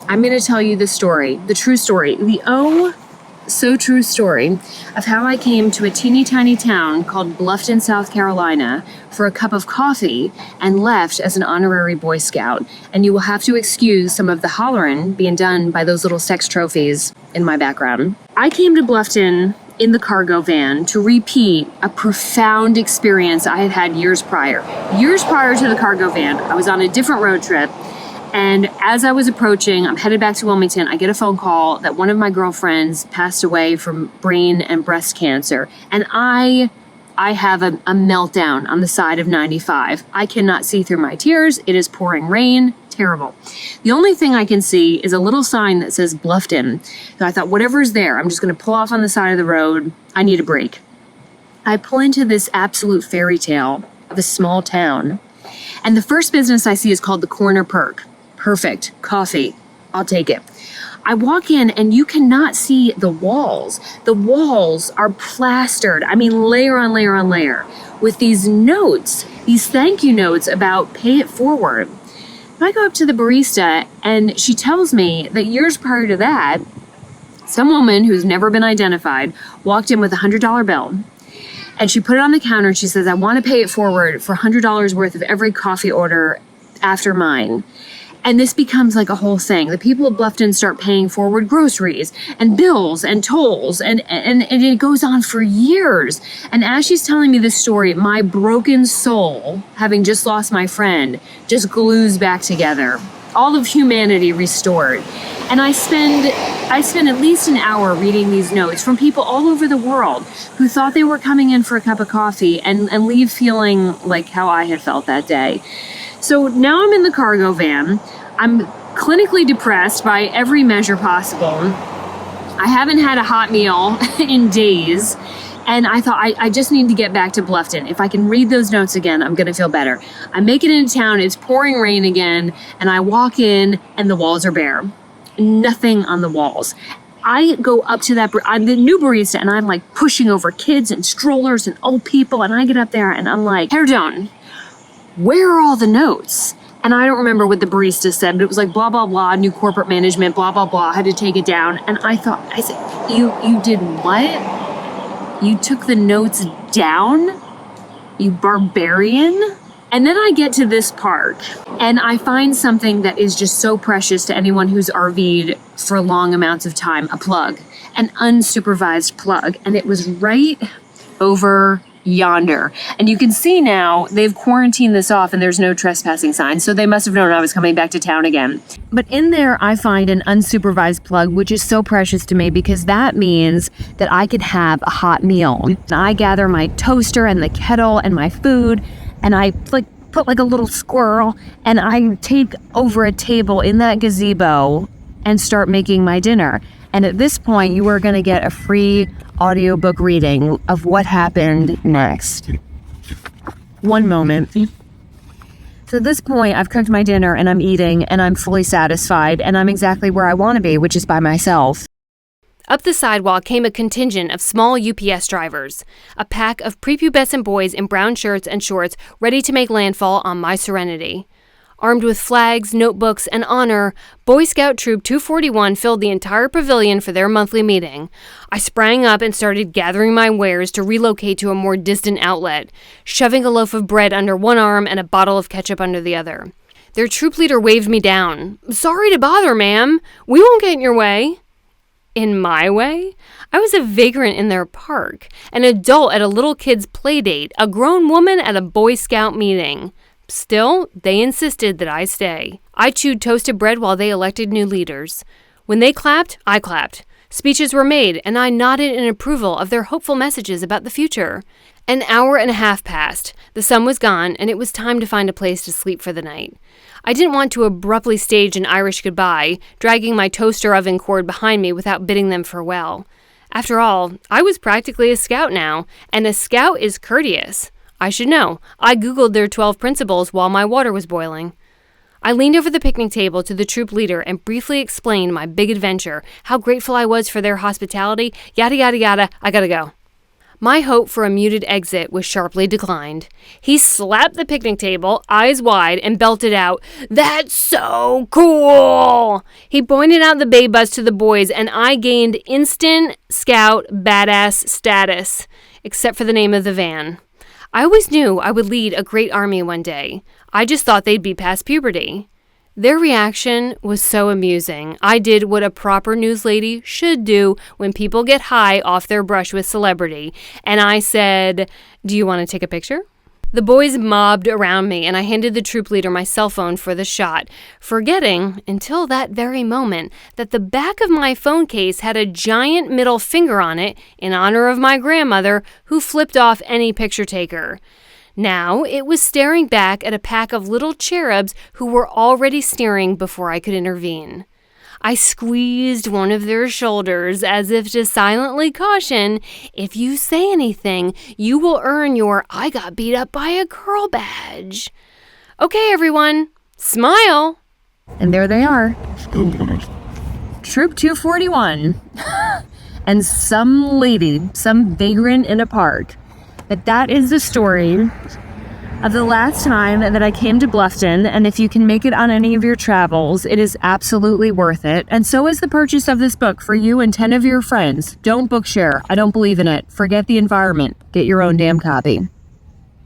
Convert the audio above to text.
I'm going to tell you the story, the true story, the so true story of how I came to a teeny tiny town called Bluffton, South Carolina for a cup of coffee and left as an honorary Boy Scout. And you will have to excuse some of the hollering being done by those little sex trophies in my background. I came to Bluffton in the cargo van to repeat a profound experience I had had years prior. Years prior to the cargo van, I was on a different road trip. And as I was approaching, I'm headed back to Wilmington, I get a phone call that one of my girlfriends passed away from brain and breast cancer. And I have a meltdown on the side of 95. I cannot see through my tears. It is pouring rain. Terrible. The only thing I can see is a little sign that says Bluffton. So I thought, whatever's there, I'm just going to pull off on the side of the road. I need a break. I pull into this absolute fairy tale of a small town. And the first business I see is called the Corner Perk. Perfect. Coffee. I'll take it. I walk in and you cannot see the walls. The walls are plastered. I mean, layer on layer on layer with these notes, these thank you notes about pay it forward. I go up to the barista and she tells me that years prior to that, some woman who's never been identified walked in with a $100 bill. And she put it on the counter and she says, I want to pay it forward for $100 worth of every coffee order after mine. And this becomes like a whole thing. The people of Bluffton start paying forward groceries and bills and tolls, and it goes on for years. And as she's telling me this story, my broken soul, having just lost my friend, just glues back together. All of humanity restored. And I spend at least an hour reading these notes from people all over the world who thought they were coming in for a cup of coffee and leave feeling like how I had felt that day. So now I'm in the cargo van. I'm clinically depressed by every measure possible. I haven't had a hot meal in days. And I thought, I just need to get back to Bluffton. If I can read those notes again, I'm going to feel better. I make it into town. It's pouring rain again. And I walk in and the walls are bare. Nothing on the walls. I go up to I'm the new barista and I'm like pushing over kids and strollers and old people. And I get up there and I'm like, pardon, where are all the notes? And I don't remember what the barista said, but it was like blah, blah, blah, new corporate management, blah, blah, blah. I had to take it down. And I said, you did what? You took the notes down? You barbarian? And then I get to this part and I find something that is just so precious to anyone who's RV'd for long amounts of time, a plug, an unsupervised plug. And it was right over yonder. And you can see now they've quarantined this off and there's no trespassing sign. So they must have known I was coming back to town again. But in there, I find an unsupervised plug, which is so precious to me because that means that I could have a hot meal. I gather my toaster and the kettle and my food and I put like a little squirrel and I take over a table in that gazebo and start making my dinner. And at this point, you are going to get a free audiobook reading of what happened next. One moment. So at this point, I've cooked my dinner and I'm eating and I'm fully satisfied and I'm exactly where I want to be, which is by myself. Up the sidewalk came a contingent of small UPS drivers, a pack of prepubescent boys in brown shirts and shorts ready to make landfall on my serenity. Armed with flags, notebooks, and honor, Boy Scout Troop 241 filled the entire pavilion for their monthly meeting. I sprang up and started gathering my wares to relocate to a more distant outlet, shoving a loaf of bread under one arm and a bottle of ketchup under the other. Their troop leader waved me down. "Sorry to bother, ma'am. We won't get in your way." In my way? I was a vagrant in their park, an adult at a little kid's play date, a grown woman at a Boy Scout meeting. Still, they insisted that I stay. I chewed toasted bread while they elected new leaders. When they clapped, I clapped. Speeches were made, and I nodded in approval of their hopeful messages about the future. An hour and a half passed. The sun was gone, and it was time to find a place to sleep for the night. I didn't want to abruptly stage an Irish goodbye, dragging my toaster oven cord behind me without bidding them farewell. After all, I was practically a scout now, and a scout is courteous. I should know. I Googled their 12 principles while my water was boiling. I leaned over the picnic table to the troop leader and briefly explained my big adventure, how grateful I was for their hospitality, yada yada yada, I gotta go. My hope for a muted exit was sharply declined. He slapped the picnic table, eyes wide, and belted out, "That's so cool!" He pointed out the bay bus to the boys, and I gained instant scout badass status, except for the name of the van. I always knew I would lead a great army one day. I just thought they'd be past puberty. Their reaction was so amusing. I did what a proper news lady should do when people get high off their brush with celebrity, and I said, "Do you want to take a picture?" The boys mobbed around me, and I handed the troop leader my cell phone for the shot, forgetting, until that very moment, that the back of my phone case had a giant middle finger on it in honor of my grandmother, who flipped off any picture taker. Now it was staring back at a pack of little cherubs who were already sneering before I could intervene. I squeezed one of their shoulders as if to silently caution, "If you say anything, you will earn your 'I got beat up by a girl' badge. Okay, everyone, smile." And there they are. Troop 241. And some lady, some vagrant in a park. But that is the story of the last time that I came to Bluffton, and if you can make it on any of your travels, it is absolutely worth it. And so is the purchase of this book for you and 10 of your friends. Don't book share. I don't believe in it. Forget the environment. Get your own damn copy.